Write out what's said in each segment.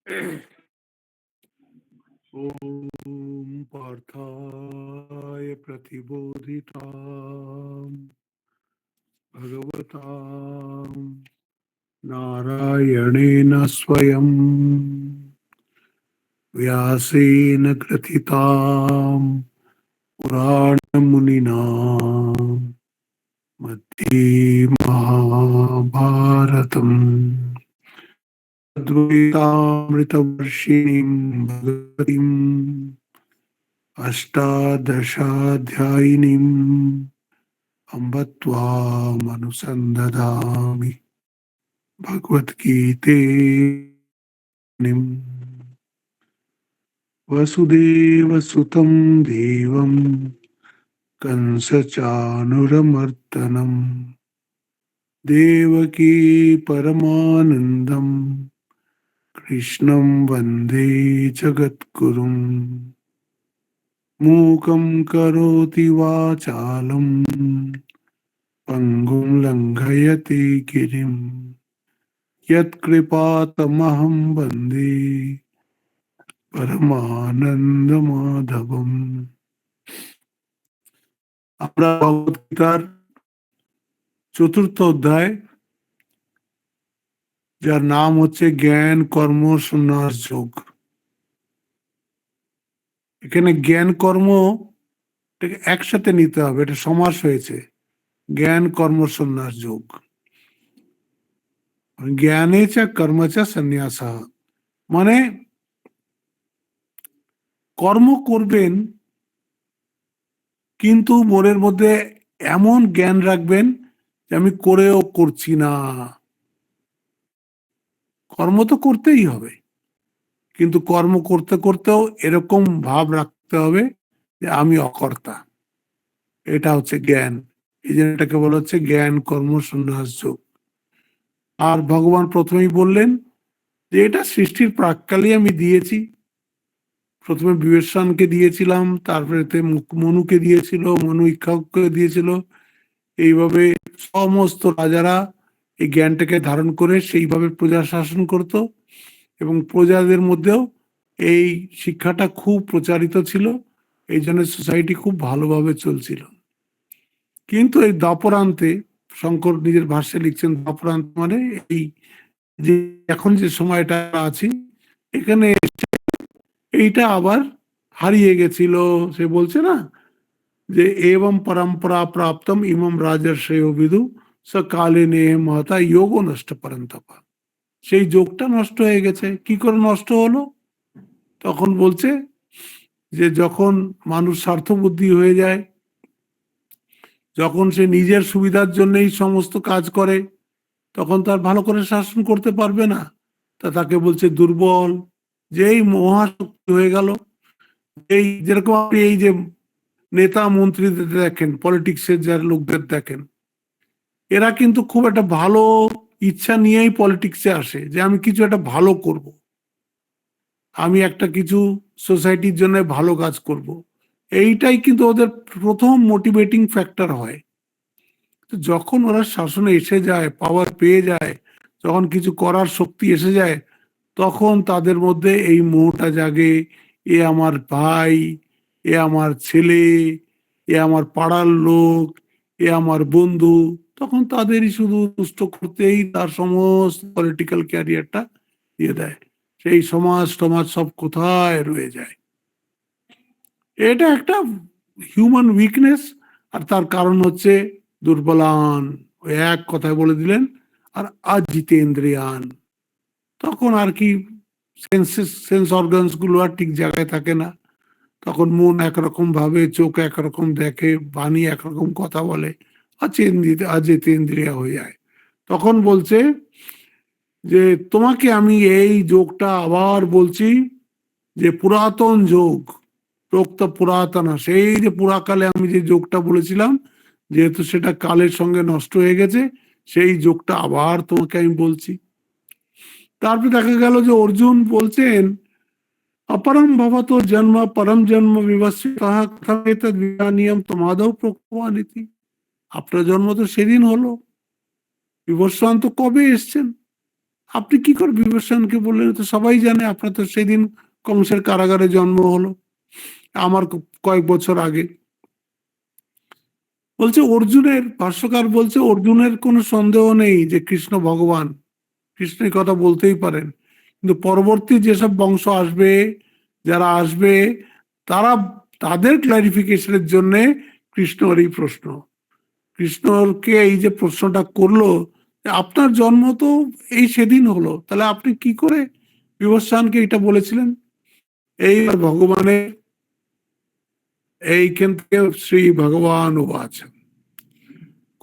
ॐ पार्थाय प्रतिबोधिताम् भगवतां नारायणेन स्वयं व्यासेन ग्रथिताम् पुराणमुनिना मध्ये महाभारतम् अद्वैतामृतवर्षिणीं भगवतीम् अष्टादशाध्यायिनीम् अम्ब त्वामनुसन्दधामि भगवद्गीते वसुदेवसुतं देवं कंसचाणूरमर्दनं देवकी परमानन्दं कृष्णं वन्दे जगद्गुरुं मूकं करोति वाचालं पङ्गुं लङ्घयति गिरिं यत्कृपातमहं वन्दे परमानन्दमाधवम्। আমরা ভগবদ্গীতার চতুর্থ অধ্যায়, যার নাম হচ্ছে জ্ঞান কর্ম সন্ন্যাস যোগ। এখানে জ্ঞান কর্ম একসাথে নিতে হবে, এটা সমাস হয়েছে, জ্ঞান কর্ম সন্ন্যাস যোগ। জ্ঞানে চা কর্ম চা সন্ন্যাস, মানে কর্ম করবেন কিন্তু মনের মধ্যে এমন জ্ঞান রাখবেন যে আমি করেও করছি না। কর্ম তো করতেই হবে, কিন্তু কর্ম করতে করতেও এরকম ভাব রাখতে হবে যে আমি অকর্তা। এটা হচ্ছে জ্ঞান, এই জন্য এটাকে বলা হচ্ছে জ্ঞান কর্ম সন্ন্যাস যোগ। আর ভগবান প্রথমেই বললেন যে এটা সৃষ্টির প্রাক্কালেই আমি দিয়েছি। প্রথমে বিবেশনকে দিয়েছিলাম, তারপরে মনুকে দিয়েছিল, মনু ইক্ষাকে দিয়েছিল। এইভাবে সমস্ত রাজারা এই জ্ঞানটাকে ধারণ করে সেইভাবে প্রজা শাসন করত, এবং প্রজাদের মধ্যেও এই শিক্ষাটা খুব প্রচারিত ছিল। এই জন্য সোসাইটি খুব ভালোভাবে চলছিল। কিন্তু এই দাপরান্তে, শঙ্কর নিজের ভাষ্যে লিখছেন, দাপরান্ত মানে এই যে এখন যে সময়টা আছি এখানে, এইটা আবার হারিয়ে গেছিল। সে বলছে না যে এবং পরম্পরা প্রাপ্তম ইমম রাজর্ষয় বিদু স কালে নে মহতা যোগ নষ্ট পরন্তপা। সেই যোগটা নষ্ট হয়ে গেছে। কি করে নষ্ট হলো? তখন বলছে যে যখন মানুষ স্বার্থবুদ্ধি হয়ে যায়, যখন সে নিজের সুবিধার জন্যই সমস্ত কাজ করে, তখন তার ভালো করে শাসন করতে পারবে না। তাকে বলছে দুর্বল। যেই মহাশক্তি হয়ে গেল, এই যেরকম আপনি এই যে নেতা মন্ত্রীদের দেখেন, পলিটিক্সের যার লোকদের দেখেন, এরা কিন্তু খুব একটা ভালো ইচ্ছা নিয়েই পলিটিক্সে আসে, যে আমি কিছু একটা ভালো করব, আমি একটা কিছু সোসাইটির জন্য ভালো কাজ করব। এইটাই কিন্তু ওদের প্রথম মোটিভেটিং ফ্যাক্টর হয়। যখন ওরা শাসনে এসে যায়, পাওয়ার পেয়ে যায়, যখন কিছু করার শক্তি এসে যায়, তখন তাদের মধ্যে এই মোহটা জাগে, এ আমার ভাই, এ আমার ছেলে, এ আমার পাড়ার লোক, এ আমার বন্ধু। তখন তাদেরই শুধু তুষ্ট করতেই তার সমস্ত পলিটিক্যাল ক্যারিয়ারটা দিয়ে দেয়। সেই সমাজ সমাজ সব কোথায় রয়ে যায়। এটা একটা হিউম্যান উইকনেস। আর তার কারণ হচ্ছে দুর্বলান, ওই এক কথায় বলে দিলেন। আর আজিতেন্দ্রিয়ান, তখন আর কি সেন্স অর্গানস গুলো আর ঠিক জায়গায় থাকে না। তখন মন একরকম ভাবে, চোখ একরকম দেখে, বাণী একরকম কথা বলে, আজিতেন্দ্রিয়া হয়ে যায়। তখন বলছে যে তোমাকে আমি এই যোগটা আবার বলছি, যে পুরাতন যোগ, যোগটা পুরাতন, সেই যে পুরাকালে আমি যে যোগটা বলেছিলাম, যেহেতু সেটা কালের সঙ্গে নষ্ট হয়ে গেছে, সেই যোগটা আবার তোমাকে আমি বলছি। তারপরে দেখা গেল যে অর্জুন বলছেন, অপরম ভবত জন্ম পরম জন্ম বিবস্বিত নিয়ম তোমাদেও প্রকৃতি। আপনার জন্ম তো সেদিন হলো, বিবস্বান তো কবে এসছেন? আপনি কি করে বিভীষণকে বললেন? তো সবাই জানে আপনার তো সেদিন কংসের কারাগারে জন্ম হলো, আমার কয়েক বছর আগে। বলছে অর্জুনের, ভাষ্যকার বলছে অর্জুনের কোনো সন্দেহ নেই যে কৃষ্ণ ভগবান, কৃষ্ণের কথা বলতেই পারেন, কিন্তু পরবর্তী যেসব বংশ আসবে, যারা আসবে, তারা তাদের ক্লারিফিকেশনের জন্য কৃষ্ণর এই প্রশ্ন, কৃষ্ণকে এই যে প্রশ্নটা করলো, আপনার জন্ম তো এই সেদিন হলো, তাহলে আপনি কি করে বিভৎসানকে এটা বলেছিলেন? এই ভগবানের এইখান থেকে শ্রী ভগবান আছে,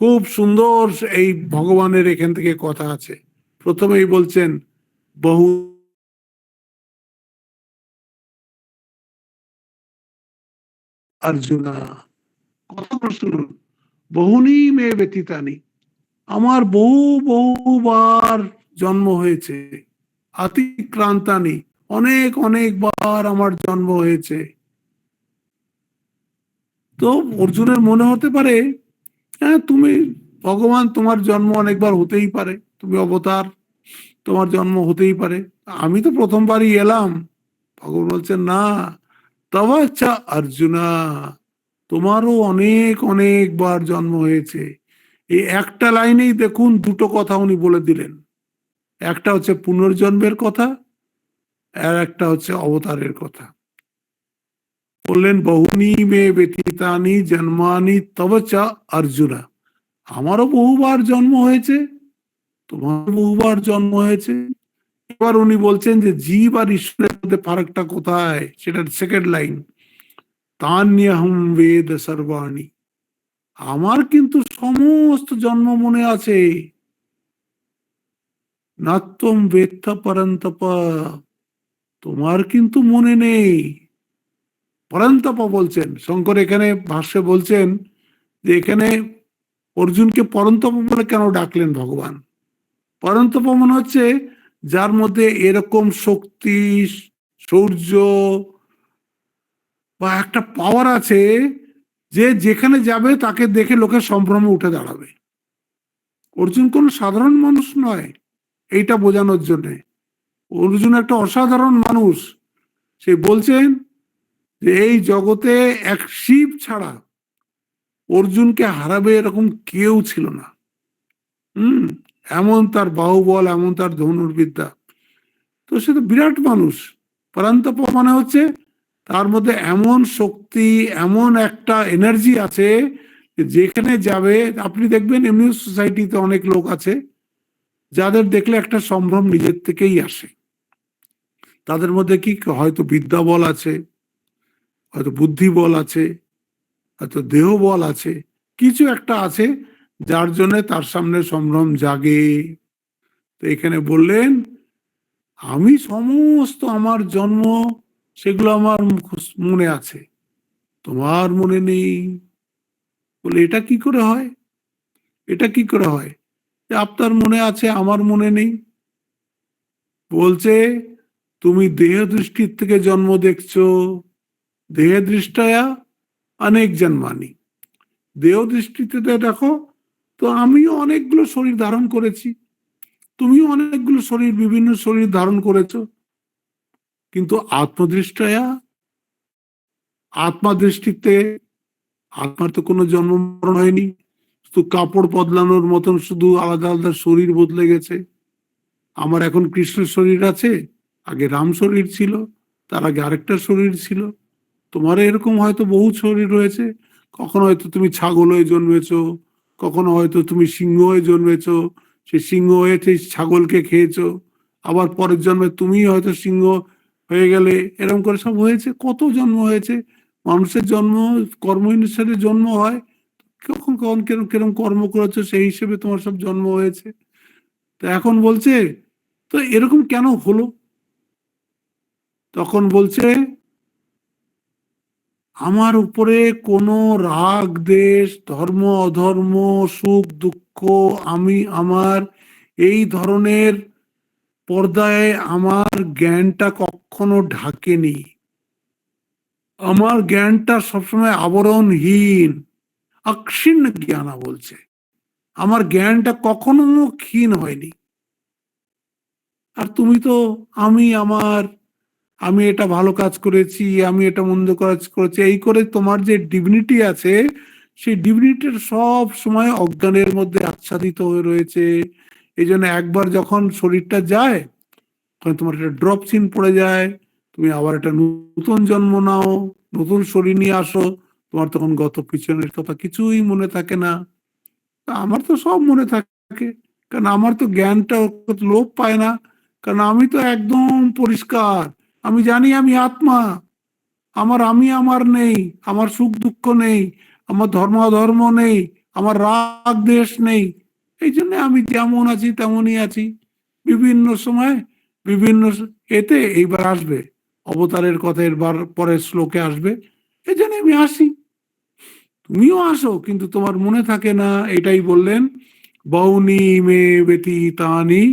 খুব সুন্দর এই ভগবানের এখান থেকে কথা আছে। প্রথমেই বলছেন বহু অর্জুনা, কথা শুনুন, বহুনি মে ব্যতীতানি, আমার বহুবার জন্ম হয়েছে, অতিক্রান্তানি, অনেকবার আমার জন্ম হয়েছে। তো অর্জুনের মনে হতে পারে, হ্যাঁ তুমি ভগবান, তোমার জন্ম অনেকবার হতেই পারে, তুমি অবতার, তোমার জন্ম হতেই পারে, আমি তো প্রথমবারই এলাম। ভগবান বলছেন না, তবে আচ্ছা অর্জুনা, তোমারও অনেকবার জন্ম হয়েছে। এই একটা লাইনেই দেখুন দুটো কথা উনি বলে দিলেন, একটা হচ্ছে পুনর্জন্মের কথা, আর একটা হচ্ছে অবতারের কথা। বললেন বহুনি মে ব্যতীতানি জন্মানি তব চ অর্জুনা, আমারও বহুবার জন্ম হয়েছে, তোমার বহুবার জন্ম হয়েছে। এবার উনি বলছেন যে জীব আর ঈশ্বরের মধ্যে ফারাকটা কোথায়, সেটা সেকেন্ড লাইন, তান্যহম বেদ সর্বাণি, আমার কিন্তু সমস্ত জন্ম মনে আছে, নাত্তম বেত্থ পরন্তপ, তোমার কিন্তু মনে নেই। পরন্তপ বলছেন শঙ্কর, এখানে ভাষ্যে বলছেন যে এখানে অর্জুনকে পরন্তপ বলে কেন ডাকলেন ভগবান? পরন্তপ মনে হচ্ছে যার মধ্যে এরকম শক্তি, সূর্য বা একটা পাওয়ার আছে, যে যেখানে যাবে তাকে দেখে লোকের সম্ভ্রমে উঠে দাঁড়াবে। অর্জুন কোন সাধারণ মানুষ নয়, এইটা বোঝানোর জন্যে অর্জুন একটা অসাধারণ মানুষ। সে বলছেন যে এই জগতে এক শিব ছাড়া অর্জুনকে হারাবে এরকম কেউ ছিল না। হুম, এমন তার বাহুবল, এমন তার ধনুর্বিদ্যা। তো সে তো বিরাট মানুষ। পরান্তপ মানে হচ্ছে তার মধ্যে এমন শক্তি, এমন একটা এনার্জি আছে, যেখানে যাবে আপনি দেখবেন এমনি সোসাইটিতে অনেক লোক আছে যাদের দেখলে একটা সম্ভ্রম নিজের থেকেই আসে। তাদের মধ্যে কি হয়তো বিদ্যা বল আছে, হয়তো বুদ্ধি বল আছে, হয়তো দেহ বল আছে, কিছু একটা আছে যার জন্য তার সামনে সম্ভ্রম জাগে। তো এখানে বললেন আমি সমস্ত আমার জন্ম, সেগুলো আমার মনে আছে, তোমার মনে নেই। বলে এটা কি করে হয়, এটা কি করে হয় যে আপনার মনে আছে আমার মনে নেই? বলছে তুমি দেহ দৃষ্টির থেকে জন্ম দেখছো, দেহ দৃষ্টায়া অনেক জন্মানি, দেহ দৃষ্টিতে দেখো তো আমিও অনেকগুলো শরীর ধারণ করেছি, তুমিও অনেকগুলো শরীর, বিভিন্ন শরীর ধারণ করেছো, কিন্তু আত্মদৃষ্টায়া, আত্মা দৃষ্টিতে আত্মার তো কোনো জন্ম মরণ হয়নি, শুধু কাপড় বদলানোর মতন শুধু আলাদা আলাদা শরীর বদলে গেছে। আমার এখন কৃষ্ণের শরীর আছে, আগে রাম শরীর ছিল, তার আগে আরেকটা শরীর ছিল। তোমার এরকম হয়তো বহু শরীর রয়েছে, কখনো হয়তো তুমি ছাগল হয়ে জন্মেছো, কখনো হয়তো তুমি সিংহ হয়ে জন্মেছো, সেই সিংহ হয়ে সেই ছাগলকে খেয়েছো, আবার পরের জন্মে তুমি হয়তো সিংহ হয়ে গেলে, এরকম করে সব হয়েছে, কত জন্ম হয়েছে। মানুষের জন্ম কর্ম অনুসারে জন্ম হয়, কখন কখন কেরম কেরম কর্ম করেছো সেই হিসেবে তোমার সব জন্ম হয়েছে। তো এখন বলছে তো এরকম কেন হলো? তখন বলছে আমার উপরে কোনো রাগ দেশ, ধর্ম অধর্ম, সুখ দুঃখ, আমি আমার, এই ধরনের পর্দায় আমার জ্ঞানটা কখনো ঢাকেনি। আমার জ্ঞানটা সবসময় আবরণহীন, অক্ষীণ জ্ঞানা বলছে, আমার জ্ঞানটা কখনো ক্ষীণ হয়নি। আর তুমি তো আমি এটা ভালো কাজ করেছি, আমি এটা মন্দ কাজ করেছি, এই করে তোমার যে ডিগনিটি আছে সেই ডিগনিটির সব সময় অজ্ঞানের মধ্যে আচ্ছাদিত হয়ে রয়েছে। এই জন্য একবার যখন শরীরটা যায় তখন তোমার একটা ড্রপ চিন পড়ে যায়, তুমি আবার একটা নতুন জন্ম নাও, নতুন শরীর নিয়ে আসো, তোমার তখন গত পিছনের কথা কিছুই মনে থাকে না। আমার তো সব মনে থাকে, কারণ আমার তো জ্ঞানটা লোপ পায় না, কারণ আমি তো একদম পরিষ্কার। আমি জানি আমি আত্মা, আমার নেই, আমার সুখ দুঃখ নেই, আমার ধর্ম অধর্ম নেই, আমার রাগ দেশ নেই। এই জন্য আমি যেমন আছি তেমনই আছি। বিভিন্ন সময় বিভিন্ন এতে এইবার আসবে অবতারের কথা, এরবার পরের শ্লোকে আসবে। এই জন্য আমি আসি, তুমিও আসো, কিন্তু তোমার মনে থাকে না। এটাই বললেন, বৌনি মে ব্যতীতানি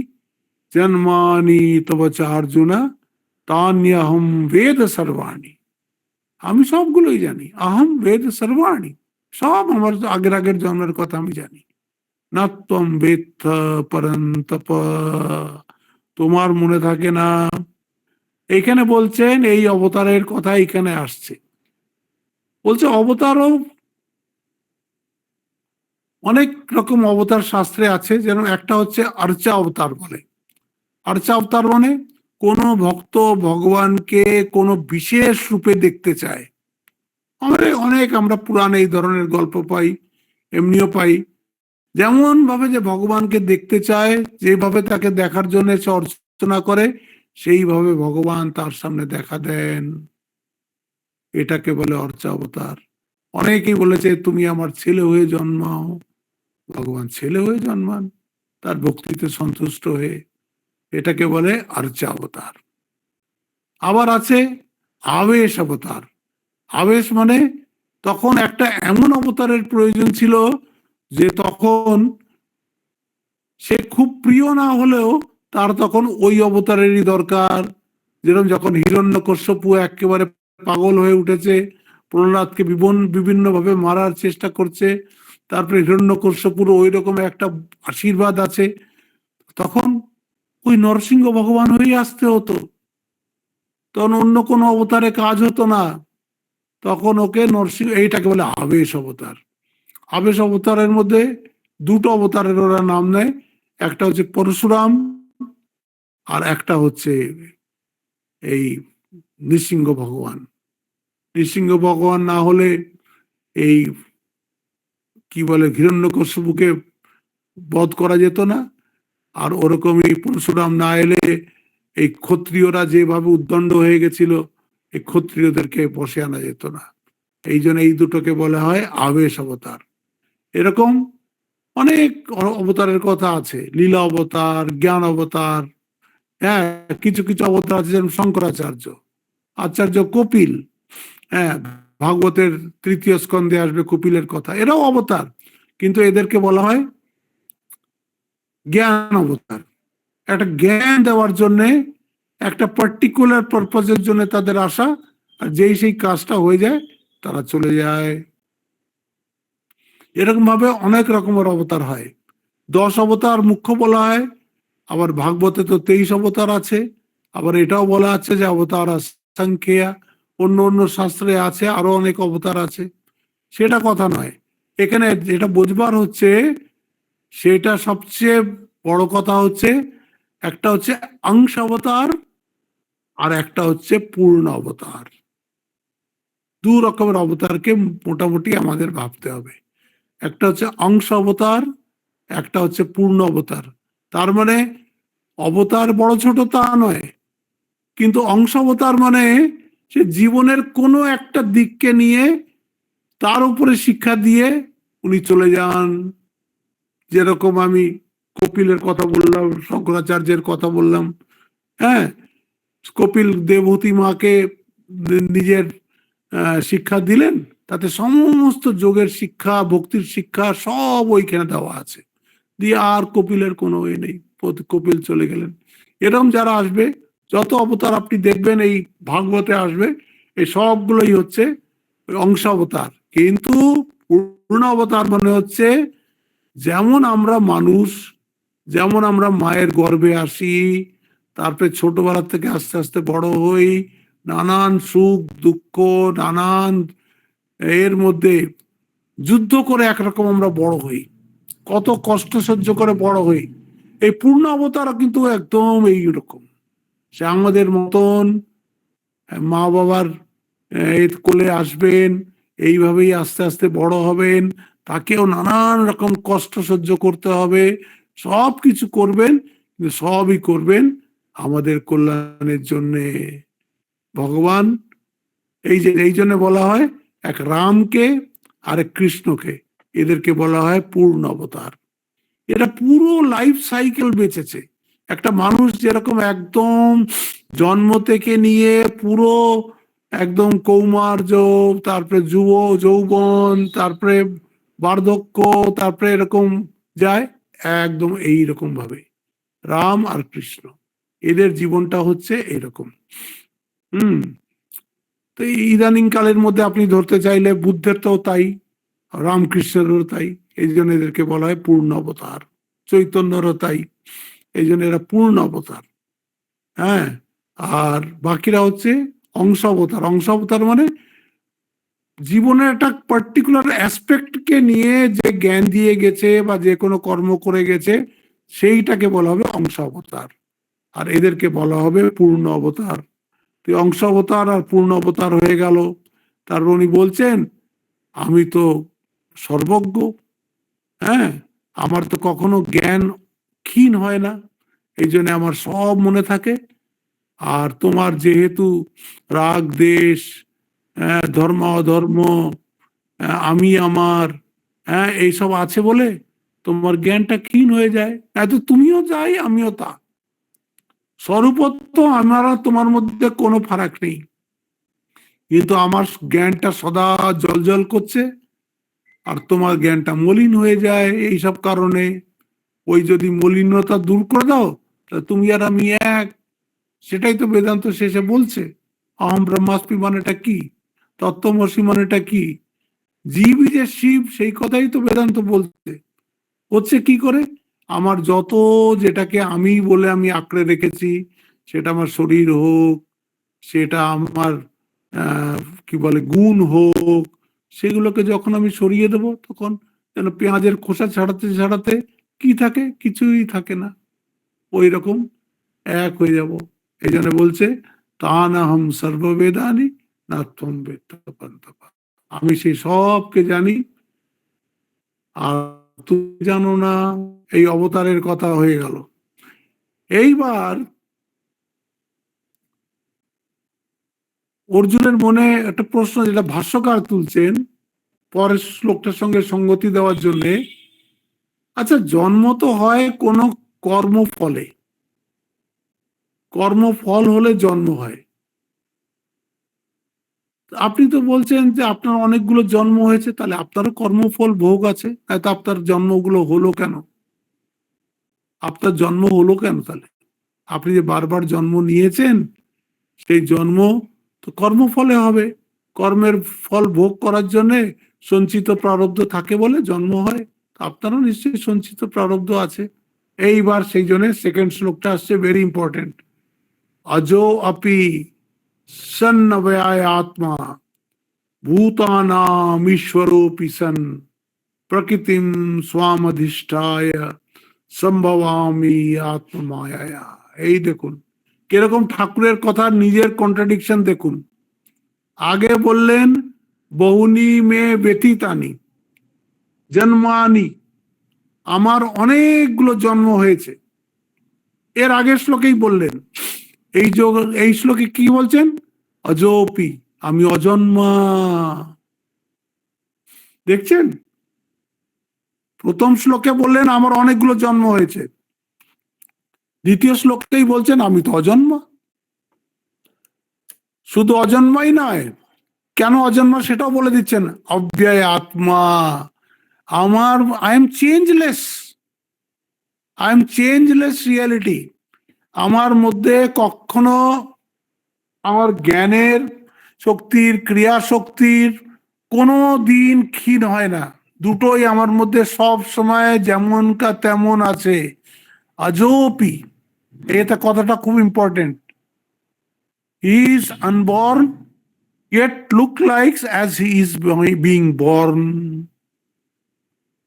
জন্মানি তব চ অর্জুনা তান্যহম বেদ সর্বাণি। আমি সবগুলোই জানি, আহম বেদ সর্বাণি, সব আমার আগের আগের জন্মের কথা আমি জানি। না তম বেত্থ পরন্তপ, তোমার মনে থাকে না। এইখানে বলছেন এই অবতারের কথা এখানে আসছে, বলছে অবতারও অনেক রকম অবতার শাস্ত্রে আছে। যেন একটা হচ্ছে আর্চা অবতার বলে। আর্চা অবতার মানে কোন ভক্ত ভগবানকে কোন বিশেষ রূপে দেখতে চায়। অনেক আমরা পুরাণে এই ধরনের গল্প পাই, এমনিও পাই। যেমন ভাবে যে ভগবানকে দেখতে চায়, যেভাবে তাকে দেখার জন্য সে অর্চনা করে, সেইভাবে ভগবান তার সামনে দেখা দেন। এটাকে বলে অর্চা অবতার। অনেকেই বলেছে তুমি আমার ছেলে হয়ে জন্মাও, ভগবান ছেলে হয়ে জন্মান তার ভক্তিতে সন্তুষ্ট হয়ে, এটাকে বলে আর্চা অবতার। আবার আছে আবেশ অবতার। আবেশ মানে তখন একটা এমন অবতারের প্রয়োজন ছিল যে তখন সে খুব প্রিয় না হলেও তার তখন ওই অবতারেরই দরকার। যেরকম যখন হিরণ্যকশ্যপু একেবারে পাগল হয়ে উঠেছে, প্রহ্লাদকে বিভিন্ন ভাবে মারার চেষ্টা করছে, তারপরে হিরণ্যকশ্যপুর ওই রকম একটা আশীর্বাদ আছে, তখন ওই নরসিংহ ভগবান হয়ে আসতে হতো, তখন অন্য কোনো অবতারে কাজ হতো না। তখন ওকে নরসিংহ, এইটাকে বলে আবেশ অবতার। আবেশ অবতারের মধ্যে দুটো অবতারের ওরা নাম নেয়, একটা হচ্ছে পরশুরাম, আর একটা হচ্ছে এই নৃসিংহ ভগবান। নৃসিংহ ভগবান না হলে এই কি বলে হিরণ্যকশ্যপুকে বধ করা যেত না। আর ওরকমই পরশুরাম না এলে এই ক্ষত্রিয়রা যেভাবে উদ্দণ্ড হয়ে গেছিল, এই ক্ষত্রিয়দেরকে বসে আনা যেত না। এই জন্য এই দুটোকে বলা হয় আবেশ অবতার। এরকম অনেক অবতারের কথা আছে, লীলা অবতার, জ্ঞান অবতার। হ্যাঁ, কিছু কিছু অবতার আছে যেমন শঙ্করাচার্য, আচার্য কপিল। হ্যাঁ, ভাগবতের তৃতীয় স্কন্ধে আসবে কপিলের কথা, এরাও অবতার, কিন্তু এদেরকে বলা হয় জ্ঞান অবতার। একটা জ্ঞান দেওয়ার জন্য, একটা পার্টিকুলার পারপাজের জন্য তাদের আসা, আর যেই সেই কাজটা হয়ে যায় তারা চলে যায়। এরকম ভাবে অনেক রকমের অবতার হয়। 10 অবতার মুখ্য বলা হয়, আবার ভাগবতে তো 23 অবতার আছে। আবার এটাও বলা আছে যে অবতার সংখ্যা, অন্য অন্য শাস্ত্রে আছে আরো অনেক অবতার আছে। সেটা কথা নয়, এখানে যেটা বুঝবার হচ্ছে, সেটা সবচেয়ে বড় কথা হচ্ছে, একটা হচ্ছে অংশ অবতার, আর একটা হচ্ছে পূর্ণ অবতার। দু রকমের অবতারকে মোটামুটি আমাদের ভাবতে হবে। একটা হচ্ছে অংশ অবতার, একটা হচ্ছে পূর্ণ অবতার। তার মানে অবতার বড় ছোট তা নয়, কিন্তু অংশ অবতার মানে সে জীবনের কোনো একটা দিককে নিয়ে তার উপরে শিক্ষা দিয়ে উনি চলে যান। যেরকম আমি কপিলের কথা বললাম, শঙ্করাচার্যের কথা বললাম। হ্যাঁ, কপিল দেবহূতি মাকে নিজের শিক্ষা দিলেন, তাতে সমস্ত যোগের শিক্ষা, ভক্তির শিক্ষা সব ওইখানে দেওয়া আছে। দিয়ে আর কপিলের কোনো এ নেই, কপিল চলে গেলেন। এরকম যারা আসবে, যত অবতার আপনি দেখবেন এই ভাগবতে আসবে, এই সবগুলোই হচ্ছে অংশ অবতার। কিন্তু পূর্ণ অবতার মানে হচ্ছে, যেমন আমরা মানুষ, যেমন আমরা মায়ের গর্ভে আসি, তারপরে ছোটবেলা থেকে আস্তে আস্তে বড় হই, নানান সুখ দুঃখ, নানান এর মধ্যে যুদ্ধ করে একরকম আমরা বড় হই, কত কষ্ট সহ্য করে বড় হই। এই পূর্ণ অবতার কিন্তু একদম এইরকম, সে আমাদের মতন মা বাবার কোলে আসবেন, এইভাবেই আস্তে আস্তে বড় হবেন, তাকেও নানান রকম কষ্ট সহ্য করতে হবে, সব কিছু করবেন, কিন্তু সবই করবেন আমাদের কল্যাণের জন্যে। ভগবান এই জন্য বলা হয় এক রামকে আর এক কৃষ্ণকে, এদেরকে বলা হয় পূর্ণ অবতার। এরা পুরো লাইফ সাইকেল বেঁচেছে। একটা মানুষ যেরকম একদম জন্ম থেকে নিয়ে পুরো একদম কৌমার্য, তারপরে যৌবন, তারপরে বার্ধক্য, তারপরে এরকম যায়, একদম এইরকম ভাবে রাম আর কৃষ্ণ এদের জীবনটা হচ্ছে এরকম। হুম। তো ইদানিং কালের মধ্যে আপনি ধরতে চাইলে বুদ্ধের তো তাই, রামকৃষ্ণেরও তাই, এই জন্য এদেরকে বলা হয় পূর্ণ অবতার। চৈতন্যরও তাই, এই জন্য এরা পূর্ণ অবতার। হ্যাঁ, আর বাকিরা হচ্ছে অংশ অবতার। অংশ অবতার মানে জীবনের একটা পার্টিকুলার অ্যাসপেক্টকে নিয়ে যে জ্ঞান দিয়ে গেছে বা যে কোনো কর্ম করে গেছে, সেইটাকে বলা হবে অংশ অবতার, আর এদেরকে বলা হবে পূর্ণ অবতার। তো অংশ অবতার আর পূর্ণ অবতার হয়ে গেল। তারপর উনি বলছেন আমি তো সর্বজ্ঞ, হ্যাঁ, আমার তো কখনো জ্ঞান ক্ষীণ হয় না, এই জন্য আমার সব মনে থাকে। আর তোমার যেহেতু রাগ দেশ, ধর্ম অধর্ম, আমি আমার, এইসব আছে বলে তোমার জ্ঞানটা ক্ষীণ হয়ে যায়। এত তুমিও যাই আমিও তা, স্বরূপত্ব আমার আর তোমার মধ্যে কোনো ফারাক নেই, কিন্তু আমার জ্ঞানটা সদা জল করছে আর তোমার জ্ঞানটা মলিন হয়ে যায় এইসব কারণে। ওই যদি মলিনতা দূর করে দাও তা তুমি আর আমি এক। সেটাই তো বেদান্ত শেষে বলছে, অহম ব্রহ্মাস্মি মানেটা কি, তত্ত্বমসি মানেটা কি, জীবই যে শিব, সেই কথাই তো বেদান্ত বলছে। হচ্ছে কি করে, আমার যত যেটাকে আমি বলে আমি আঁকড়ে রেখেছি, সেটা আমার শরীর হোক, সেটা আমার কি বলে গুণ হোক, সেগুলোকে যখন আমি সরিয়ে দেব, তখন যেন পেঁয়াজের খোসা ছাড়াতে ছাড়াতে কি থাকে, কিছুই থাকে না, ওই রকম এক হয়ে যাব। এই জন্য বলছে তা না হম সর্ববেদানি না তম বেত্তপা, আমি সেই সবকে জানি আর তুমি জানো না। এই অবতারের কথা হয়ে গেল। এইবার অর্জুনের মনে একটা প্রশ্ন, যেটা ভাষ্যকার তুলছেন পরের শ্লোকটার সঙ্গে সঙ্গতি দেওয়ার জন্যে। আচ্ছা, জন্ম তো হয় কোন কর্মফলে, কর্মফল হলে জন্ম হয়। আপনি তো বলছেন যে আপনার অনেকগুলো জন্ম হয়েছে, তাহলে আপনারও কর্মফল ভোগ আছে, তো আপনার জন্মগুলো হলো কেন? আপনার জন্ম হলো কেন তাহলে? আপনি যে বারবার জন্ম নিয়েছেন, সেই জন্ম তো কর্মফলে হবে। কর্মের ফল ভোগ করার জন্য সঞ্চিত প্রারব্ধ থাকে বলে জন্ম হয়। আপনারও নিশ্চয়ই সঞ্চিত প্রারব্ধ আছে। এইবার সেই জন্য সেকেন্ড শ্লোকটা আসছে, ভেরি ইম্পর্টেন্ট। অজো অপি সন্নবয়ায় আত্মা ভূতানাম ঈশ্বরোপি সন প্রকৃতিম স্বামধিষ্ঠায় সম্ভবামি আত্মমায়া। এই দেখুন কিরকম ঠাকুরের কথা, নিজের কন্ট্রাডিকশন দেখুন। আগে বললেন বহুনি মে ব্যতীতানি জন্মানি, আমার অনেকগুলো জন্ম হয়েছে, এর আগের শ্লোকেই বললেন। এই শ্লোকে কি বলছেন? অজোপি, আমি অজন্মা। দেখছেন, প্রথম শ্লোকে বললেন আমার অনেকগুলো জন্ম হয়েছে, দ্বিতীয় শ্লোকতেই বলছেন আমি তো অজন্মা। শুধু অজন্মাই নয়, কেন অজন্মা সেটাও বলে দিচ্ছেন, অব্যয় আত্মা, আমার I am changeless, I am changeless reality. আমার মধ্যে কখনো আমার জ্ঞানের শক্তির, ক্রিয়া শক্তির কোনো দিন ক্ষীণ হয় না, দুটোই আমার মধ্যে সব সময় যেমন কা তেমন আছে। অজোপি, এটা কথাটা খুব important. He is unborn yet look like as he is being born.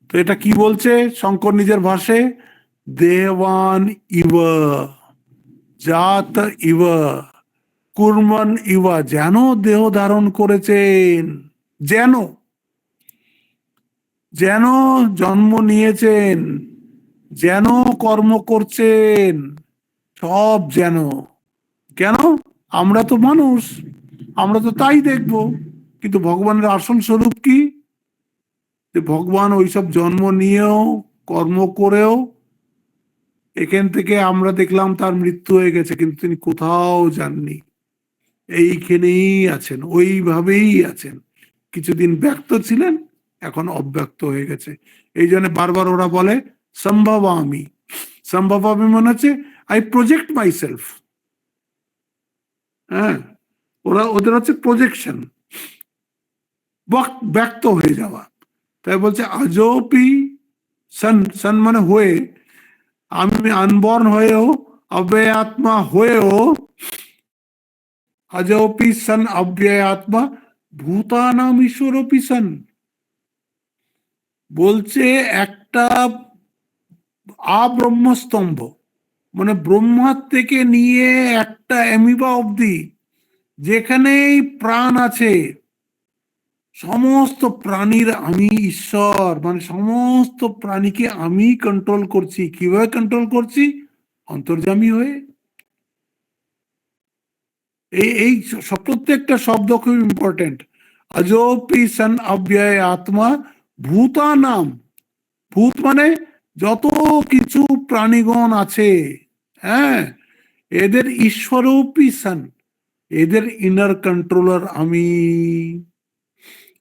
তো এটা কি বলছে শঙ্কর নিজের ভাষে? দেবান ইব, জাত ইব, কুর্মন ইবা, যেন দেহ ধারণ করেছেন, যেন যেন জন্ম নিয়েছেন, যেন কর্ম করছেন, সব যেন। কেন? আমরা তো মানুষ, আমরা তো তাই দেখব, কিন্তু ভগবানের আসল স্বরূপ কি? যে ভগবান ওইসব জন্ম নিয়েও কর্ম করেও, এখান থেকে আমরা দেখলাম তার মৃত্যু হয়ে গেছে, কিন্তু তিনি কোথাও যাননি, এইখানেই আছেন, ওইভাবেই আছেন। কিছুদিন ব্যক্ত ছিলেন, এখন অব্যক্ত হয়ে গেছে। এই জন্য বারবার ওরা বলে সম্ভবামি। সম্ভবামি মনে হচ্ছে আই প্রজেক্ট মাই সেলফ। হ্যাঁ, ওদের হচ্ছে প্রজেকশন, ব্যক্ত হয়ে যাওয়া। তাই বলছে আজপি সন, সন মানে হয়ে, আমি আনবর্ন হয়েও, অব্যয় আত্মা হয়েও, अजोपि सन अव्ययात्मा ভূতানাম ঈশ্বরপি সন। বলছে একটা আব্রহ্মস্তম্ভ, মানে ব্রহ্মার থেকে নিয়ে একটা অ্যামিবা অবধি যেখানেই প্রাণ আছে, সমস্ত প্রাণীর আমি ঈশ্বর, মানে সমস্ত প্রাণীকে আমি কন্ট্রোল করছি। কিভাবে কন্ট্রোল করছি? অন্তর্যামী হয়ে। এই প্রত্যেকটা শব্দ খুব ইম্পর্টেন্ট। অজোপি সন অব্যয় আত্মা ভূতানাম, ভূত মানে যত কিছু প্রাণীগণ আছে, হ্যাঁ, এদের ঈশ্বরূপী সন, এদের ইনার কন্ট্রোলার আমি,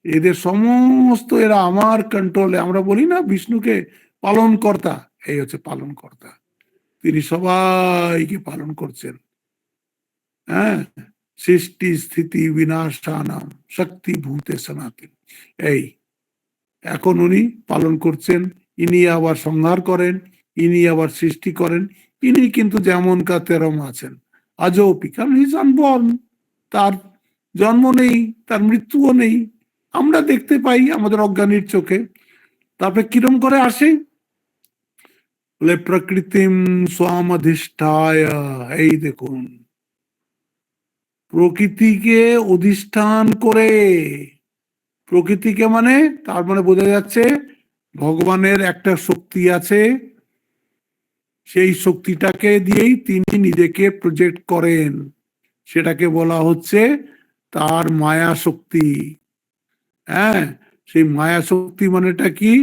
এদের সমস্ত এরা আমার কন্ট্রোলে। আমরা বলি না বিষ্ণুকে পালন কর্তা, এই হচ্ছে পালন কর্তা, তিনি সবাইকে পালন করছেন। হ্যাঁ, সৃষ্টি স্থিতি বিনাশানাম শক্তি ভূতে সনাতন, এই এখন উনি পালন করছেন। ইনি আবার সংহার করেন, ইনি আবার সৃষ্টি করেন, ইনি কিন্তু যেমন কা তেরম আছেন। আজও কারণ হিজ আনবর্ন, তার জন্ম নেই, তার মৃত্যুও নেই, আমরা দেখতে পাই আমাদের অজ্ঞানীর চোখে। তারপরে কিরম করে আসে? বলে প্রকৃতিম স্বামধিষ্ঠায়, এই দেখুন, প্রকৃতিকে অধিষ্ঠান করে। প্রকৃতিকে মানে, তার মানে বোঝা যাচ্ছে ভগবানের একটা শক্তি আছে, সেই শক্তিটাকে দিয়েই তিনি নিজেকে প্রজেক্ট করেন, সেটাকে বলা হচ্ছে তার মায়া শক্তি। হ্যাঁ, সেই মায়া শক্তি মানেটা কি?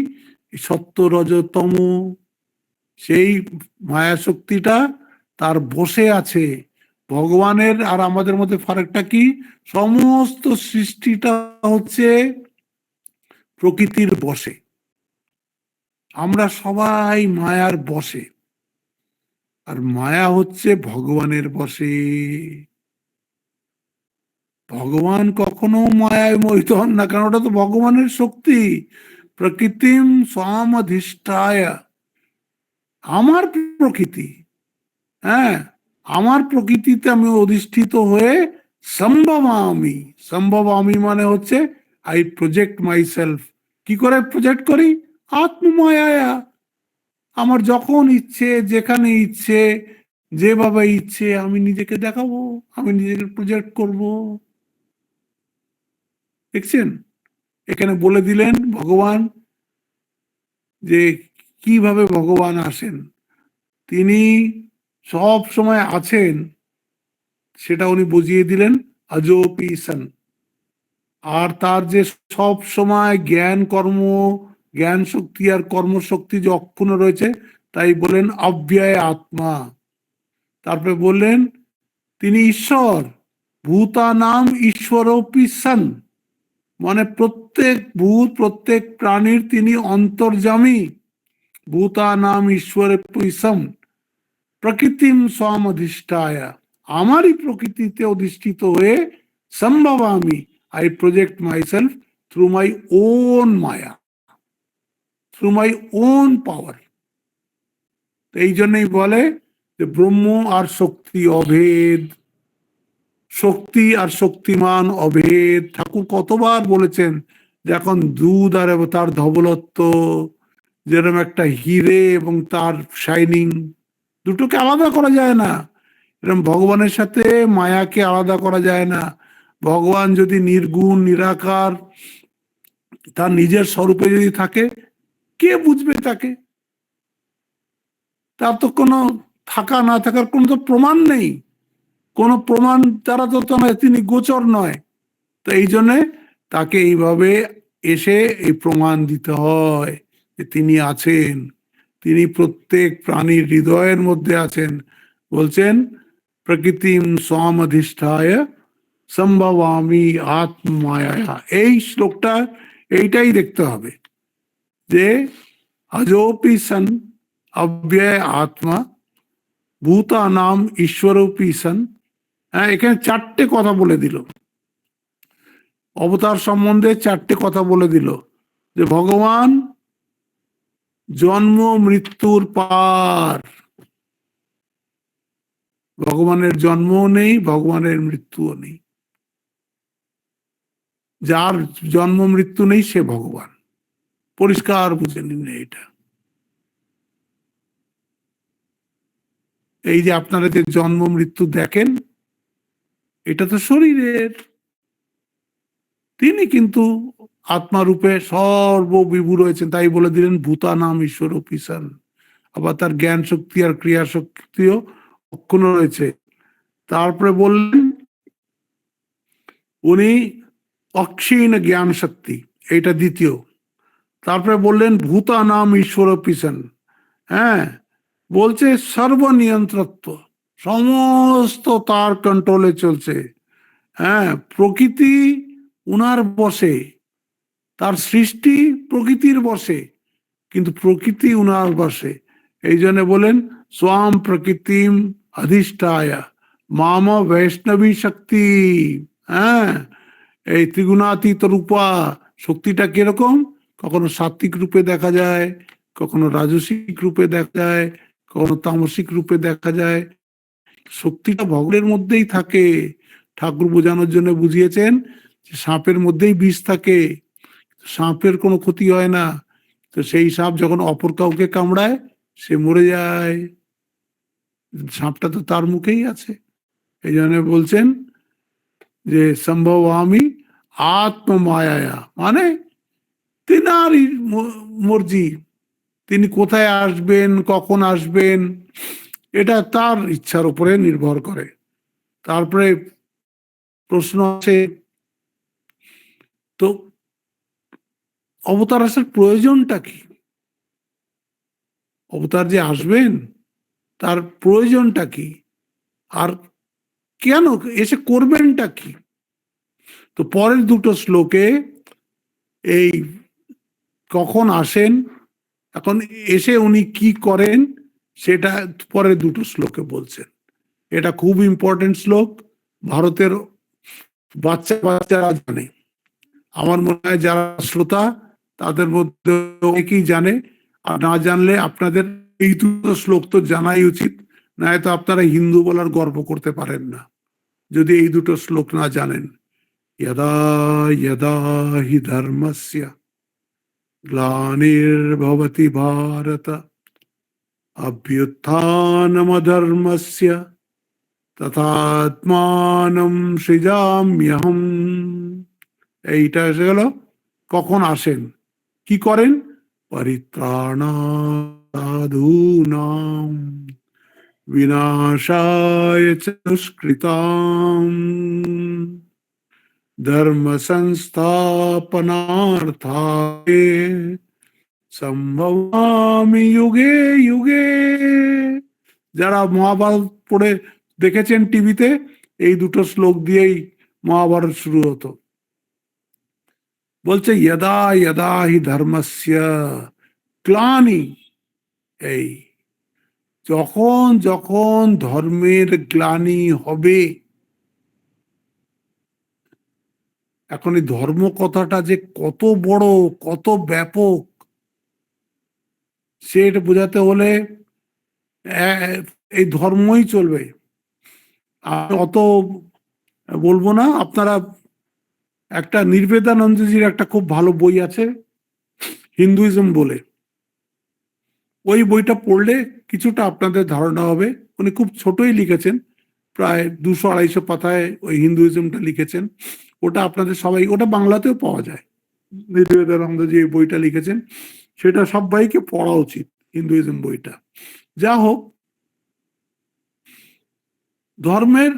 সত্য রজতম, সেই মায়া শক্তিটা তার বসে আছে। ভগবানের আর আমাদের মধ্যে ফারাকটা কি? সমস্ত সৃষ্টিটা হচ্ছে প্রকৃতির বশে, আমরা সবাই মায়ার বশে, আর মায়া হচ্ছে ভগবানের বশে। ভগবান কখনো মায়ায় মোহিত হন না, কারণ ওটা তো ভগবানের শক্তি। প্রকৃতিম স্বামধিষ্ঠায়, আমার প্রকৃতি, হ্যাঁ, আমার প্রকৃতিতে আমি অধিষ্ঠিত হয়ে সম্ভবামি। সম্ভবামি মানে হচ্ছে আই প্রজেক্ট মাই সেলফ। কি করে প্রজেক্ট করি? আত্মমায়া। আমার যখন ইচ্ছে, যেখানে ইচ্ছে, যেভাবে ইচ্ছে আমি নিজেকে দেখাবো, আমি নিজেকে প্রজেক্ট করব। দেখছেন, এখানে বলে দিলেন ভগবান যে কিভাবে ভগবান আসেন। তিনি সব সময় আছেন, সেটা উনি বুঝিয়ে দিলেন আজোপি সন। আর তার যে সব সময় জ্ঞান কর্ম, জ্ঞান শক্তি আর কর্মশক্তি যে অক্ষুণ্ণ রয়েছে, তাই বলেন অব্যয় আত্মা। তারপরে বললেন তিনি ঈশ্বর, ভূতানাম ঈশ্বরপি সন, মানে প্রত্যেক ভূত প্রত্যেক প্রাণীর তিনি অন্তর্যামী। ভূতানাম ঈশ্বরপি সন প্রকৃতিম স্বামধিষ্ঠায়, আমারই প্রকৃতিতে অধিষ্ঠিত হয়ে সম্ভবামি, I project myself through my own maya, through my own power. এই জন্যই বলে যে ব্রহ্ম আর শক্তি অভেদ, শক্তি আর শক্তিমান অভেদ। ঠাকুর কতবার বলেছেন যে এখন দুধ আর তার ধবলত্ব, যেরকম একটা হিরে এবং তার শাইনিং, দুটোকে আলাদা করা যায় না। এরকম ভগবানের সাথে মায়াকে আলাদা করা যায় না। ভগবান যদি নির্গুণ নিরাকার তার নিজের স্বরূপে যদি থাকে, কে বুঝবে তাকে? তার তো কোনো থাকা না থাকার কোনো তো প্রমাণ নেই, কোনো প্রমাণ দ্বারা তো তিনি গোচর নয়। তো এই জন্যে তাকে এইভাবে এসে এই প্রমাণ দিতে হয় যে তিনি আছেন, তিনি প্রত্যেক প্রাণীর হৃদয়ের মধ্যে আছেন। বলছেন প্রকৃতিম স্বামধিষ্ঠায় সম্ভবামি আত্মায়া। এই শ্লোকটা এইটাই দেখতে হবে যে अजोपि सन् अव्यय आत्मा ভূতানাম ঈশ্বরূপী সন। হ্যাঁ, এখানে চারটে কথা বলে দিল, অবতার সম্বন্ধে চারটে কথা বলে দিল যে ভগবান জন্ম মৃত্যুর পার, ভগবানের জন্মও নেই, ভগবানের মৃত্যুও নেই। যার জন্ম মৃত্যু নেই সে ভগবান। পরিষ্কার বুঝে নিন এটা। এই যে আপনারা যে জন্ম মৃত্যু দেখেন, এটা তো শরীরের, তিনি কিন্তু আত্মারূপে সর্ববিভূ রয়েছেন। তাই বলে দিলেন ভূতানাম ঈশ্বর পিসান। আবার তার জ্ঞান শক্তি আর ক্রিয়া শক্তিও অক্ষুণ্ণ রয়েছে। তারপরে বললেন উনি অক্ষীণ জ্ঞান শক্তি, এইটা দ্বিতীয়। তারপরে বললেন ভূতানাম ঈশ্বর পিসান। হ্যাঁ, বলছে সর্বনিয়ন্ত্রত্ব, সমস্ত তার কন্ট্রোলে চলছে। হ্যাঁ, প্রকৃতি উনার বশে, তার সৃষ্টি প্রকৃতির বশে, কিন্তু প্রকৃতি উনার বশে। এই জন্য বলেন স্বাম প্রকৃতিম অধিষ্ঠায় মাম বৈষ্ণবী শক্তি। হ্যাঁ, এই ত্রিগুণাতীত রূপা শক্তিটা কিরকম? কখনো সাত্বিক রূপে দেখা যায়, কখনো রাজসিক রূপে দেখা যায়, কখনো তামসিক রূপে দেখা যায়। শক্তিটা ভগবানের মধ্যেই থাকে। ঠাকুর বোঝানোর জন্য বুঝিয়েছেন যে সাপের মধ্যেই বিষ থাকে, সাপের কোনো ক্ষতি হয় না। তো সেই সাপ যখন অপর কাউকে কামড়ায় সে মরে যায়, সাপটা তো তার মুখেই আছে। এই জন্য বলছেন যে সম্ভব আমি আত্মমায়া, মানে তিনারই মর্জি, তিনি কোথায় আসবেন কখন আসবেন এটা তার ইচ্ছার উপরে নির্ভর করে। তারপরে প্রশ্ন আছে, তো অবতার আসার প্রয়োজনটা কি? অবতার যে আসবেন তার প্রয়োজনটা কি, আর কেন এসে করবেনটা কি? তো পরের দুটো শ্লোকে এই কখন আসেন, এখন এসে উনি কি করেন সেটা পরের দুটো শ্লোকে বলছেন। এটা খুব ইম্পর্টেন্ট শ্লোক, ভারতের বাচ্চা বাচ্চারা জানে। আমার মনে হয় যারা শ্রোতা তাদের মধ্যে অনেকেই জানে, আর না জানলে আপনাদের এই দুটো শ্লোক তো জানাই উচিত, না তো আপনারা হিন্দু বলার গর্ব করতে পারেন না যদি এই দুটো শ্লোক না জানেন। यदा यदा हि धर्मस्य ग्लानिर्भवति भारत अभ्युत्थानमधर्मस्य তথাত্মানম সৃজাম্যহম। এইটা এসে গেল কখন আসেন, কি করেন? পরিত্রাণাদূনাম বিনাশায় চ দুষ্কৃতাম ধর্ম সংস্থাপনার্থায় সম্ভবামি যুগে যুগে। যারা মহাভারত পড়ে দেখেছেন টিভিতে, এই দুটো শ্লোক দিয়েই মহাভারত শুরু হতো। বলছে यदा यदा हि ধর্মস্য গ্লানি, এই যখন যখন ধর্মের গ্লানি হবে। এখন এই ধর্ম কথাটা যে কত বড় কত ব্যাপক সেটা বোঝাতে হলে এই ধর্মই চলবে। আমি অত বলবো না, আপনারা একটা নির্বেদানন্দজির একটা খুব ভালো বই আছে হিন্দুইজম বলে, ওই বইটা পড়লে কিছুটা আপনাদের ধারণা হবে। উনি খুব ছোটই লিখেছেন, প্রায় 200-250 পাতায় ওই হিন্দুইজমটা লিখেছেন। ওটা আপনাদের সবাই, ওটা বাংলাতেও পাওয়া যায়। নির্বেদানন্দজি এই বইটা লিখেছেন, সেটা সবাইকে পড়া উচিত, হিন্দুইজম বইটা। যা হোক, ধর্মের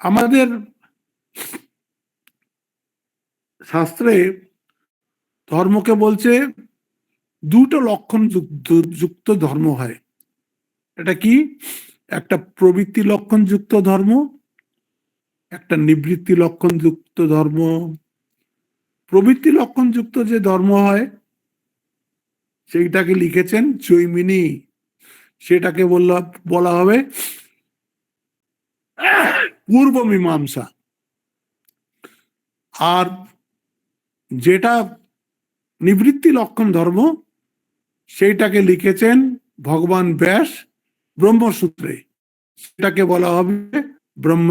আমাদের শাস্ত্রে ধর্মকে বলছে দুটো লক্ষণ যুক্ত ধর্ম হয়। এটা কি? একটা প্রবৃত্তি লক্ষণ যুক্ত ধর্ম, একটা নিবৃত্তি লক্ষণ যুক্ত ধর্ম। প্রবৃত্তি লক্ষণ যুক্ত যে ধর্ম হয় সেইটাকে লিখেছেন জৈমিনী, সেটাকে বলা হবে পূর্ব মীমাংসা। আর যেটা নিবৃত্তি লক্ষণ ধর্ম, সেইটাকে লিখেছেন ভগবান ব্যাস ব্রহ্মসূত্রে, সেটাকে বলা হবে ব্রহ্ম।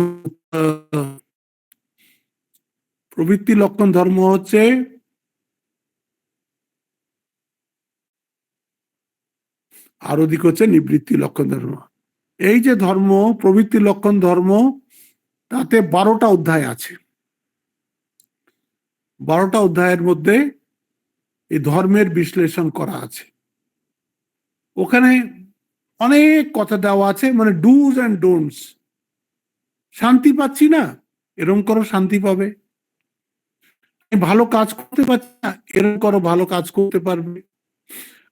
প্রবৃত্তি লক্ষণ ধর্ম হচ্ছে আর ওদিক হচ্ছে নিবৃত্তি লক্ষণ ধর্ম। এই যে ধর্ম, প্রবৃত্তি লক্ষণ ধর্ম, তাতে 12টা অধ্যায় আছে। 12টা অধ্যায়ের মধ্যে এই ধর্মের বিশ্লেষণ করা আছে। ওখানে অনেক কথা দেওয়া আছে, মানে ডুজ অ্যান্ড ডোন্টস। শান্তি পাচ্ছি না, এরম করো, শান্তি পাবে। ভালো কাজ করতে পারছি না, এরম করো, ভালো কাজ করতে পারবে।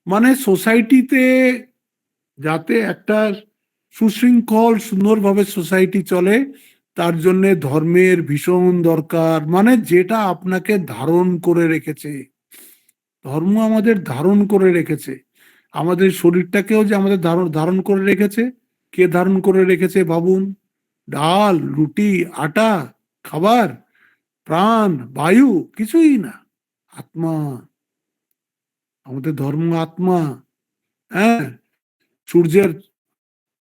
মানে সোসাইটিতে যাতে একটা সুশৃঙ্খল সুন্দরভাবে সোসাইটি চলে, তার জন্য ধর্মের ভীষণ দরকার। মানে যেটা আপনাকে ধারণ করে রেখেছে, ধর্ম আমাদের ধারণ করে রেখেছে। আমাদের শরীরটাকেও যে আমাদের ধারণ করে রেখেছে, কে ধারণ করে রেখেছে ভাবুন? ডাল, রুটি, আটা, খাবার, প্রাণ, বায়ু, কিছুই না, আত্মা। আমাদের ধর্ম আত্মা। হ্যাঁ, সূর্যের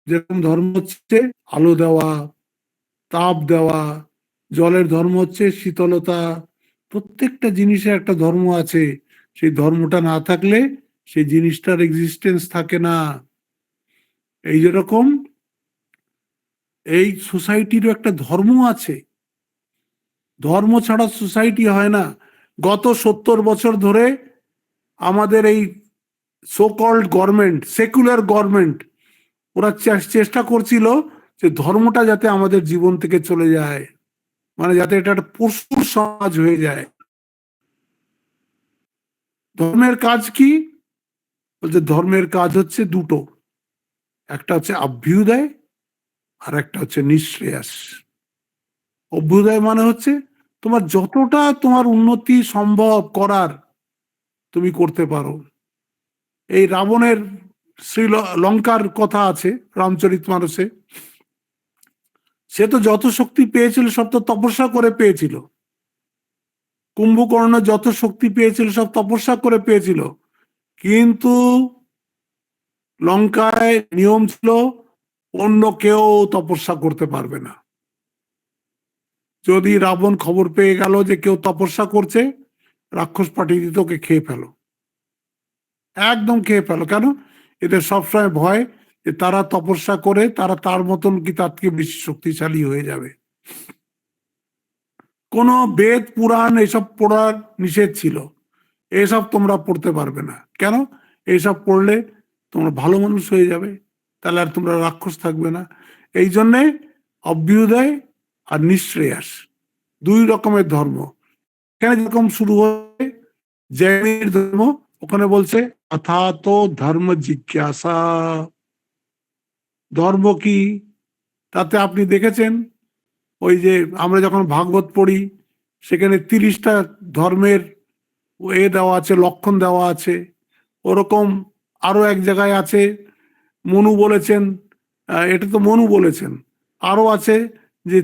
যেরকম ধর্ম হচ্ছে আলো দেওয়া, তাপ দেওয়া, জলের ধর্ম হচ্ছে শীতলতা। প্রত্যেকটা জিনিসের একটা ধর্ম আছে। সেই ধর্মটা না থাকলে সেই জিনিসটার এক্সিস্টেন্স থাকে না। এই যেরকম এই সোসাইটিরও একটা ধর্ম আছে। ধর্ম ছাড়া সোসাইটি হয় না। গত 70 বছর ধরে আমাদের এই so called government, secular government, ওরা চেষ্টা করছিল যে ধর্মটা যাতে আমাদের জীবন থেকে চলে যায়, মানে যাতে এটা একটা পশুর সমাজ হয়ে যায়। ধর্মের কাজ কি? বলছে ধর্মের কাজ হচ্ছে দুটো, একটা হচ্ছে অভ্যুদয় আর একটা হচ্ছে নিঃশ্রেয়স। অভ্যুদয় মানে হচ্ছে তোমার যতটা তোমার উন্নতি সম্ভব করার তুমি করতে পারো। এই রাবণের লঙ্কার কথা আছে রামচরিতমানসে। সে তো যত শক্তি পেয়েছিল সব তো তপস্যা করে পেয়েছিল। কুম্ভকর্ণ যত শক্তি পেয়েছিল সব তপস্যা করে পেয়েছিল। কিন্তু লঙ্কায় নিয়ম ছিল অন্য কেউ তপস্যা করতে পারবে না। যদি রাবণ খবর পেয়ে গেল যে কেউ তপস্যা করছে, রাক্ষস পাঠিয়ে দিত, ওকে খেয়ে ফেলো, একদম খেয়ে ফেলো। কেন? এদের সবসময় ভয় যে তারা তপস্যা করে তারা তার মতন কি তার থেকে বেশি শক্তিশালী হয়ে যাবে। কোন বেদ পুরাণ এসব পড়ার নিষেধ ছিল, এসব তোমরা পড়তে পারবে না। কেন? এইসব পড়লে তোমরা ভালো মানুষ হয়ে যাবে, তাহলে আর তোমরা রাক্ষস থাকবে না। এই জন্যে অভ্যুদয় আর নিঃশ্রেয়স দুই রকমের ধর্ম। এখানে যেরকম শুরু হয়ে জৈনের ধর্ম, ওখানে বলছে অথাত ধর্ম জিজ্ঞাসা। ধর্ম কি? তাতে আপনি দেখেছেন ওই যে আমরা যখন ভাগবত পড়ি, সেখানে 30টা ধর্মের দেওয়া আছে, লক্ষণ দেওয়া আছে। ওরকম আরো এক জায়গায় আছে, মনু বলেছেন, এটা তো মনু বলেছেন, আরো আছে যে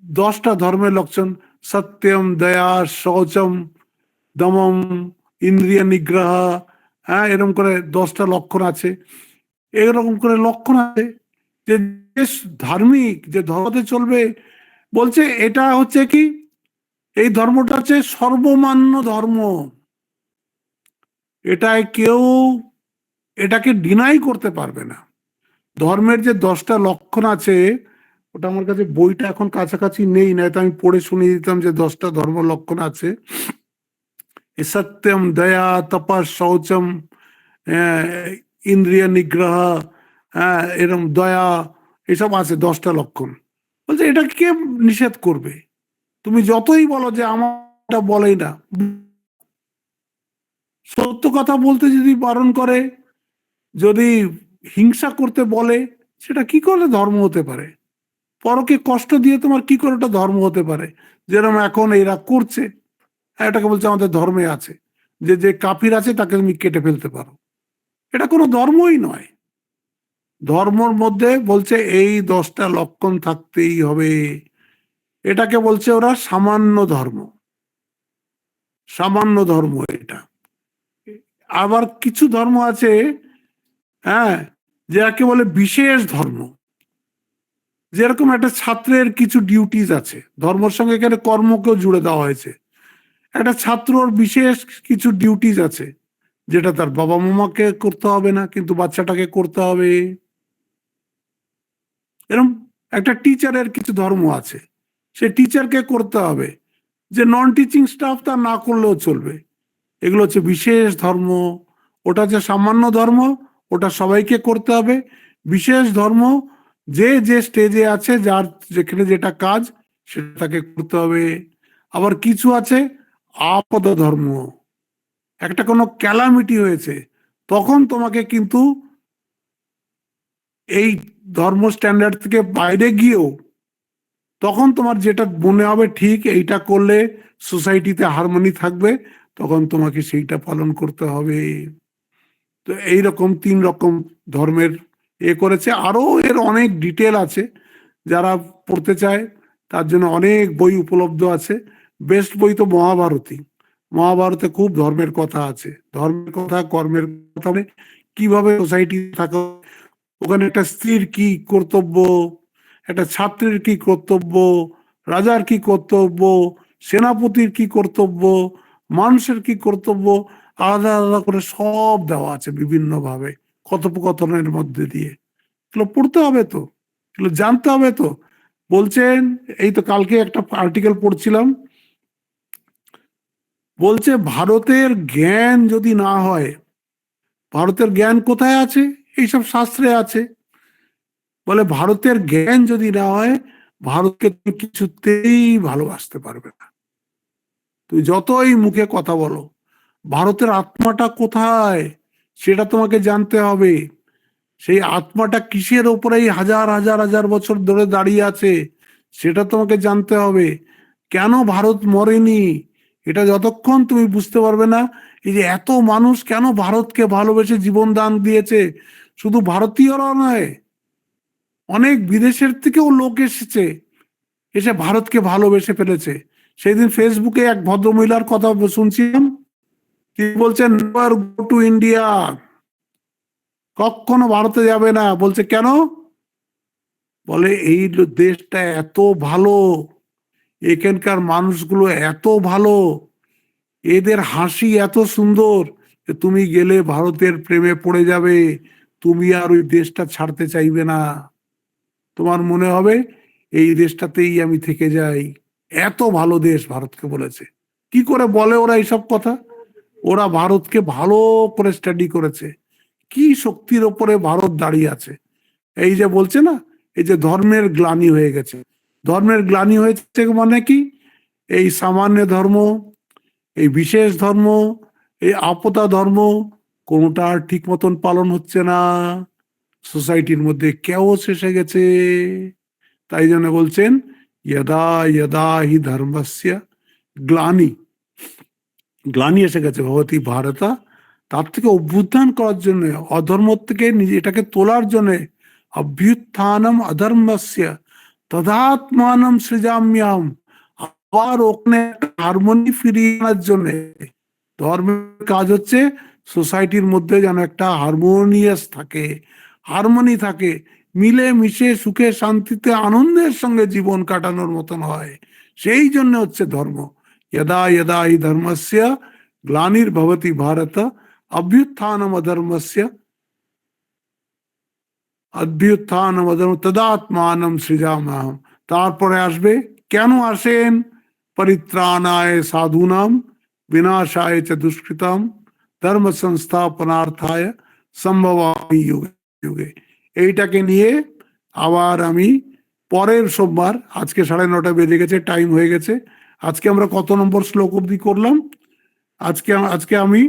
10টা ধর্মের লক্ষণ, সত্যম, দয়া, শৌচম, দমম, ইন্দ্রিয় নিগ্রহ। হ্যাঁ, এরকম করে 10টা লক্ষণ আছে। এরকম করে লক্ষণ আছে যে দেশ ধার্মিক, যে ধর্মতে চলবে, বলছে এটা হচ্ছে কি, এই ধর্মটা হচ্ছে সর্বমান্য ধর্ম, এটায় কেউ এটাকে ডিনাই করতে পারবে না। ধর্মের যে 10টা লক্ষণ আছে, ওটা আমার কাছে বইটা এখন কাছাকাছি নেই, না তো আমি পড়ে শুনিয়ে দিতাম যে 10টা ধর্ম লক্ষণ আছে। সত্যম, দয়া, তপস, শৌচম, ইন্দ্রিয় নিগ্রহ, এরম দয়া, এসব আছে 10টা লক্ষণ। বলছে এটা কে নিষেধ করবে? তুমি যতই বলো যে আমারটা বলেই না, সত্য কথা বলতে যদি বারণ করে, যদি হিংসা করতে বলে, সেটা কি করে ধর্ম হতে পারে? পরকে কষ্ট দিয়ে তোমার কি করে ওটা ধর্ম হতে পারে? যেরকম এখন এরা করছে, এটাকে বলছে আমাদের ধর্মে আছে যে যে কাফির আছে তাকে তুমি কেটে ফেলতে পারো। এটা কোনো ধর্মই নয়। ধর্মর মধ্যে বলছে এই 10টা লক্ষণ থাকতেই হবে। এটাকে বলছে ওরা সামান্য ধর্ম, সামান্য ধর্ম এটা। আবার কিছু ধর্ম আছে, হ্যাঁ, যাকে বলে বিশেষ ধর্ম। যেরকম একটা ছাত্রের কিছু ডিউটিস আছে, ধর্মের সঙ্গে এখানে কর্মকেও জুড়ে দেওয়া হয়েছে। একটা ছাত্রর বিশেষ কিছু ডিউটিস আছে, যেটা তার বাবা মামাকে করতে হবে না, কিন্তু বাচ্চাটাকে করতে হবে। এরকম একটা টিচারের কিছু ধর্ম আছে, সে টিচারকে করতে হবে, যে নন টিচিং স্টাফ তার না করলেও চলবে। এগুলো হচ্ছে বিশেষ ধর্ম। ওটা হচ্ছে সামান্য ধর্ম, ওটা সবাইকে করতে হবে। বিশেষ ধর্ম যে যে স্টেজে আছে, যার যেখানে যেটা কাজ সেটা তাকে করতে হবে। আবার কিছু আছে আপদ ধর্ম, একটা কোনো ক্যালামিটি হয়েছে, তখন তোমাকে কিন্তু এই ধর্ম স্ট্যান্ডার্ড থেকে বাইরে গিয়েও, তখন তোমার যেটা মনে হবে ঠিক এইটা করলে সোসাইটিতে হারমোনি থাকবে, তখন তোমাকে সেইটা পালন করতে হবে। তো এইরকম 3 রকম ধর্মের করেছে। আরো এর অনেক ডিটেল আছে, যারা পড়তে চায় তার জন্য অনেক বই উপলব্ধ আছে। বেস্ট বই তো মহাভারতী। মহাভারতে খুব ধর্মের কথা আছে, ধর্মের কথা, কর্মের কথা, মানে কিভাবে সোসাইটি থাকা, ওখানে একটা স্ত্রীর কি কর্তব্য, একটা ছাত্রের কি কর্তব্য, রাজার কি কর্তব্য, সেনাপতির কি কর্তব্য, মানুষের কি কর্তব্য, আলাদা আলাদা করে সব দেওয়া আছে বিভিন্ন ভাবে, কথোপকথনের মধ্যে দিয়ে। এগুলো পড়তে হবে তো, এগুলো জানতে হবে তো। বলছেন, এই তো কালকে একটা আর্টিকেল পড়ছিলাম, বলছে ভারতের জ্ঞান যদি না হয়, ভারতের জ্ঞান কোথায় আছে? এইসব শাস্ত্রে আছে। বলে ভারতের জ্ঞান যদি না হয়, ভারতকে তুমি কিছুতেই ভালোবাসতে পারবে না। তুই যতই মুখে কথা বলো, ভারতের আত্মাটা কোথায় সেটা তোমাকে জানতে হবে। সেই আত্মাটা কিসের ওপরেই হাজার হাজার হাজার বছর ধরে দাঁড়িয়ে আছে, সেটা তোমাকে জানতে হবে। কেন ভারত মরেনি, এটা যতক্ষণ তুমি বুঝতে পারবে না, এই যে এত মানুষ কেন ভারতকে ভালোবেসে জীবন দান দিয়েছে, শুধু ভারতীয়রা নয়, অনেক বিদেশের থেকেও লোক এসেছে, এসে ভারতকে ভালোবেসে ফেলেছে। সেদিন ফেসবুকে এক ভদ্রমহিলার কথা শুনছিলাম, তিনি বলছেন নেভার গো টু ইন্ডিয়া, কখনো ভারতে যাবে না। বলছে কেন? বলে এই দেশটা এত ভালো, এখানকার মানুষগুলো এত ভালো, এদের হাসি এত সুন্দর যে তুমি গেলে ভারতের প্রেমে পড়ে যাবে, তুমি আর ওই দেশটা ছাড়তে চাইবে না, তোমার মনে হবে এই দেশটাতেই আমি থেকে যাই। এত ভালো দেশ ভারতকে বলেছে। কি করে বলে ওরা এইসব কথা? ওরা ভারতকে ভালো করে স্টাডি করেছে, কি শক্তির ওপরে ভারত দাঁড়িয়ে আছে। এই যে বলছে না, এই যে ধর্মের গ্লানি হয়ে গেছে, ধর্মের গ্লানি হয়েছে মানে কি, এই সামান্য ধর্ম, এই বিশেষ ধর্ম, এই আপদা ধর্ম, কোনটা ঠিক মতন পালন হচ্ছে না, সোসাইটির মধ্যে কেওস এসে গেছে। তাই জন্য বলছেন যদা যদা হি ধর্মস্য গ্লানি, গ্লানি এসে গেছে ভবতি ভারতা, তার থেকে অভ্যুত্থান করার জন্য, অধর্ম থেকে নিজে এটাকে তোলার জন্য, অভ্যুত্থানম অধর্মস্য তদাত্মানম সৃজাম্যহম, আবার ওখানে হারমোনি ফিরিয়ে আনার জন্য। ধর্মের কাজ হচ্ছে সোসাইটির মধ্যে যেন একটা হারমোনিয়াস থাকে, হারমোনি থাকে, মিলে মিশে সুখে শান্তিতে আনন্দের সঙ্গে জীবন কাটানোর মতন হয়। সেই জন্য হচ্ছে ধর্ম। যদা যদা হি ধর্মস্য গ্লানির্ভবতি ভারত অভ্যুত্থানম অধর্মস্য অভ্যুত্থানম অধর্ম তদাত্মানম সৃজাম্যহম। তারপরে আসবে কেন আসেন, পরিত্রাণায় সাধুনাম বিনাশায় চ দুষ্কৃতাম ধর্ম সংস্থাপনার্থায় সম্ভবামি যুগে যুগে। এইটাকে নিয়ে আবার আমি পরের সোমবার, আজকে 9:30 বেজে গেছে, টাইম হয়ে গেছে। আজকে আমরা কত নম্বর শ্লোক অবধি করলাম? আজকে আমি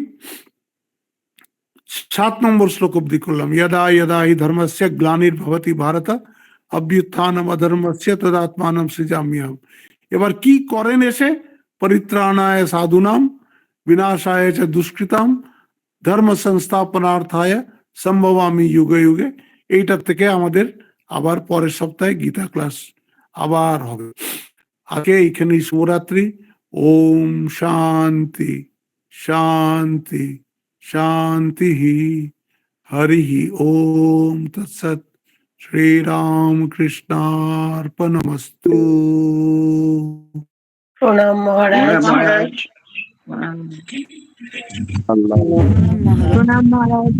7 নম্বর শ্লোক অবধি করলাম। যদা যদা হি ধর্মস্য গ্লানির্ভবতি ভারত অভ্যুত্থানম অধর্মস্য তদাত্মানম সৃজাম্যহম। এবার কি করেন এসে? পরিত্রাণায় সাধুনাম বিনাশায় চ দুষ্কৃতাম ধর্ম সংস্থাপনার্থায় সম্ভবামি যুগে যুগে। এইটার থেকে আমাদের আবার পরের সপ্তাহে গীতা ক্লাস আবার হবে। আগে এইখানেই শুভরাত্রি। ওম শান্তি শান্তি শান্তি। হরি ওম তৎসৎ। শ্রীরাম কৃষ্ণার্পণমস্তু। প্রণাম মহারাজ। প্রণাম মহারাজ। প্রণাম মহারাজ।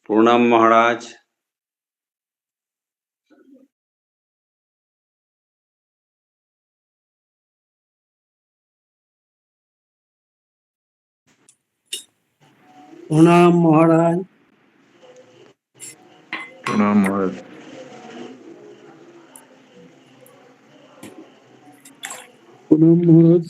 প্রণাম মহারাজ। প্রণাম মহারাজ। প্রণাম মহারাজ। প্রণাম মহারাজ।